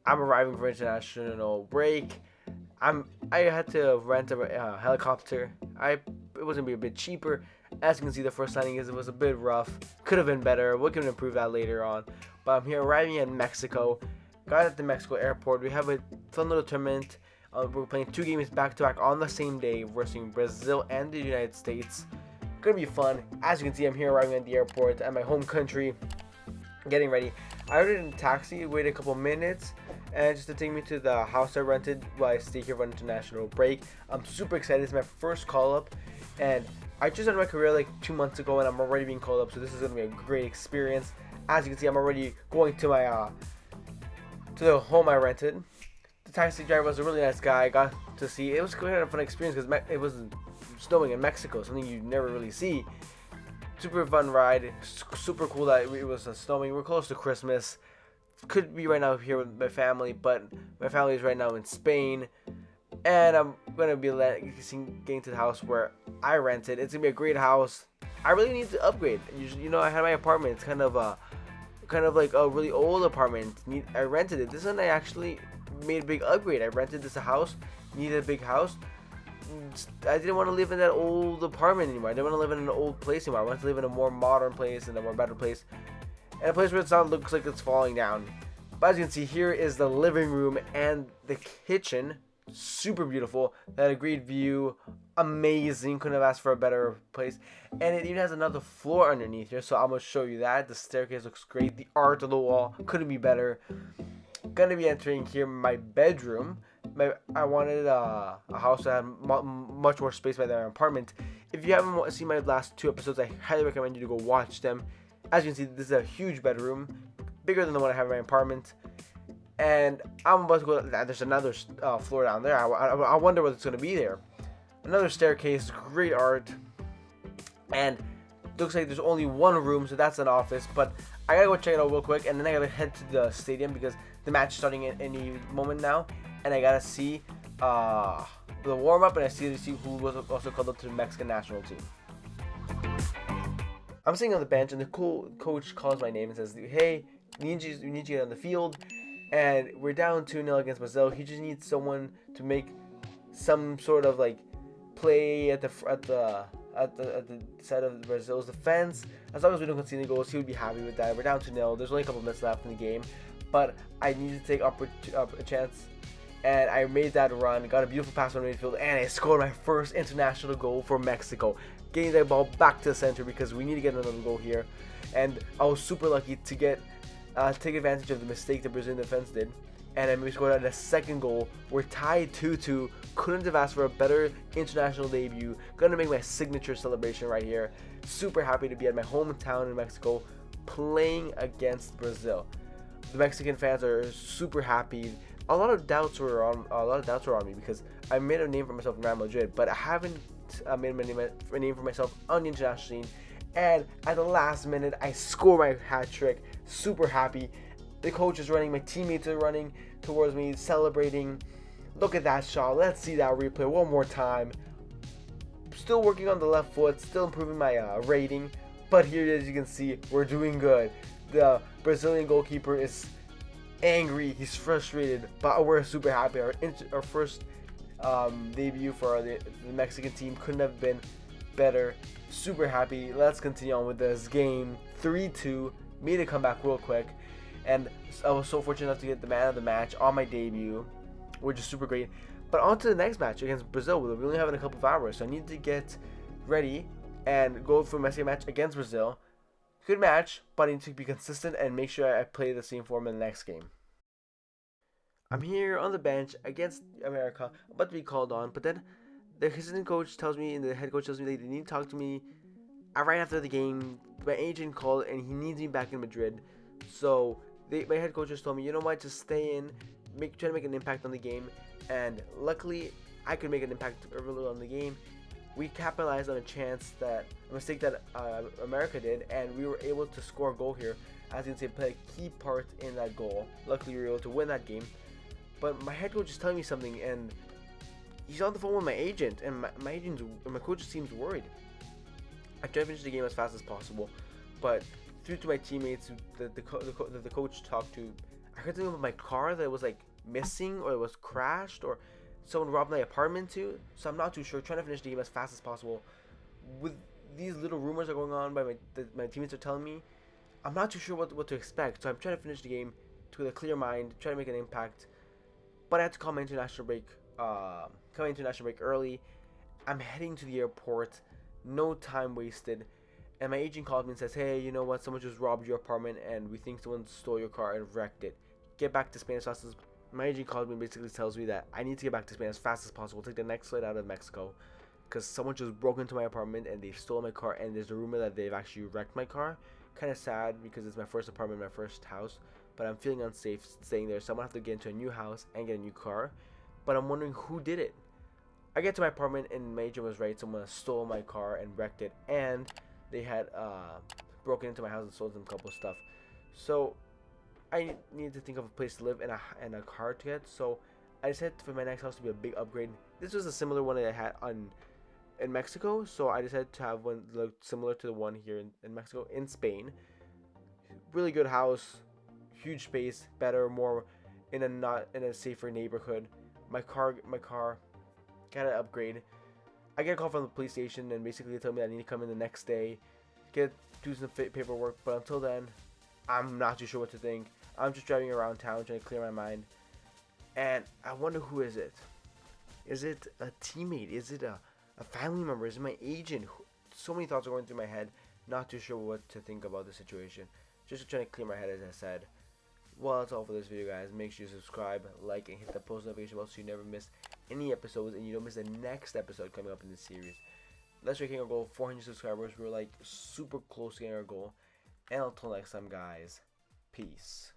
I'm arriving for international break. I had to rent a helicopter. It was gonna be a bit cheaper. As you can see, the first landing it was a bit rough. Could have been better. We can improve that later on. But I'm here arriving in Mexico. Got at the Mexico airport. We have a fun little tournament. We're playing 2 games back to back on the same day versus Brazil and the United States. Gonna be fun. As you can see, I'm here arriving at the airport at my home country, getting ready. I ordered a taxi, waited a couple minutes, and just to take me to the house I rented while I stay here for international break. I'm super excited. It's my first call up, and I just started my career like 2 months ago, and I'm already being called up. So this is gonna be a great experience. As you can see, I'm already going to my to the home I rented. The taxi driver was a really nice guy. I got to see it was kind of a fun experience because it was snowing in Mexico, something you never really see. Super fun ride. Super cool that it was snowing. We're close to Christmas. Could be right now here with my family, but my family is right now in Spain, and I'm gonna be getting to the house where I rented. It's gonna be a great house. I really need to upgrade. I had my apartment. It's kind of like a really old apartment. I rented it. This one I actually made a big upgrade. I rented this house. Needed a big house. I didn't want to live in that old apartment anymore. I didn't want to live in an old place anymore. I wanted to live in a more modern place and a more better place, and a place where it looks like it's falling down. But as you can see, here is the living room and the kitchen. Super beautiful. That had a great view. Amazing. Couldn't have asked for a better place. And it even has another floor underneath here, so I'm gonna show you that. The staircase looks great. The art of the wall couldn't be better. Gonna be entering here my bedroom. I wanted a house that had much more space than my apartment. If you haven't seen my last 2 episodes, I highly recommend you to go watch them. As you can see, this is a huge bedroom, bigger than the one I have in my apartment. And I'm about to go. There's another floor down there. I wonder what's going to be there. Another staircase, great art, and looks like there's only one room, so that's an office. But I gotta go check it out real quick, and then I gotta head to the stadium because the match is starting at any moment now, and I gotta see the warm up, and I see who was also called up to the Mexican national team. I'm sitting on the bench, and the coach calls my name and says, "Hey, we need you to get on the field." And we're down 2-0 against Brazil. He just needs someone to make some sort of like play at the side of Brazil's defense. As long as we don't concede any goals, he would be happy with that. We're down 2-0. There's only a couple minutes left in the game, but I need to take a chance, and I made that run. Got a beautiful pass on the midfield, and I scored my first international goal for Mexico. Getting that ball back to the center because we need to get another goal here, and I was super lucky to take advantage of the mistake the Brazilian defense did, and then we scored a second goal. We're tied 2-2. Couldn't have asked for a better international debut. Gonna make my signature celebration right here. Super happy to be at my hometown in Mexico, playing against Brazil. The Mexican fans are super happy. A lot of doubts were on me because I made a name for myself in Real Madrid, but I haven't made a name for myself on the international scene. And at the last minute, I score my hat trick. Super happy. The coach is running. My teammates are running towards me, celebrating. Look at that shot. Let's see that replay one more time. Still working on the left foot. Still improving my rating. But here, as you can see, we're doing good. The Brazilian goalkeeper is angry. He's frustrated. But we're super happy. Our first debut for the Mexican team couldn't have been better. Super happy. Let's continue on with this game. 3-2. Made a comeback real quick, and I was so fortunate enough to get the man of the match on my debut, which is super great. But on to the next match against Brazil. We only have in a couple of hours, so I need to get ready and go for my second match against Brazil. Good match, but I need to be consistent and make sure I play the same form in the next game. I'm here on the bench against America, about to be called on, but then the assistant coach tells me and the head coach tells me they need to talk to me right after the game. My agent called and he needs me back in Madrid. So my head coach just told me, you know what, just stay in, try to make an impact on the game. And luckily, I could make an impact early on the game. We capitalized on a mistake that America did, and we were able to score a goal here. As you can see, play a key part in that goal. Luckily, we were able to win that game. But my head coach is telling me something, and he's on the phone with my agent, and my coach seems worried. I tried to finish the game as fast as possible, but due to my teammates that the coach talked to, I heard something about my car that was like missing or it was crashed or someone robbed my apartment too. So I'm not too sure. Trying to finish the game as fast as possible. With these little rumors that are going on by my teammates are telling me, I'm not too sure what to expect. So I'm trying to finish the game with a clear mind, try to make an impact. But I had to call my international break. Come international break early. I'm heading to the airport. No time wasted. And my agent calls me and says, "Hey, you know what? Someone just robbed your apartment, and we think someone stole your car and wrecked it. Get back to Spain as fast as." My agent calls me and basically tells me that I need to get back to Spain as fast as possible. Take the next flight out of Mexico, because someone just broke into my apartment and they stole my car. And there's a rumor that they've actually wrecked my car. Kind of sad because it's my first apartment, my first house. But I'm feeling unsafe staying there, so I'm gonna have to get into a new house and get a new car. But I'm wondering who did it. I get to my apartment and my agent was right. Someone stole my car and wrecked it, and they had broken into my house and stole some couple of stuff. So I need to think of a place to live and a car to get. So I decided for my next house to be a big upgrade. This was a similar one that I had in Mexico, so I decided to have one look similar to the one here in Mexico, in Spain. Really good house, huge space, better, more not in a safer neighborhood. My car got an upgrade. I get a call from the police station and basically they tell me that I need to come in the next day, do some paperwork. But until then, I'm not too sure what to think. I'm just driving around town trying to clear my mind, and I wonder who is it. Is it a teammate? Is it a family member? Is it my agent? So many thoughts are going through my head. Not too sure what to think about the situation. Just trying to clear my head, as I said. Well, that's all for this video, guys. Make sure you subscribe, like, and hit the post notification bell so you never miss any episodes and you don't miss the next episode coming up in this series. Let's try getting our goal, 400 subscribers. We're like super close to getting our goal. And until next time, guys, peace.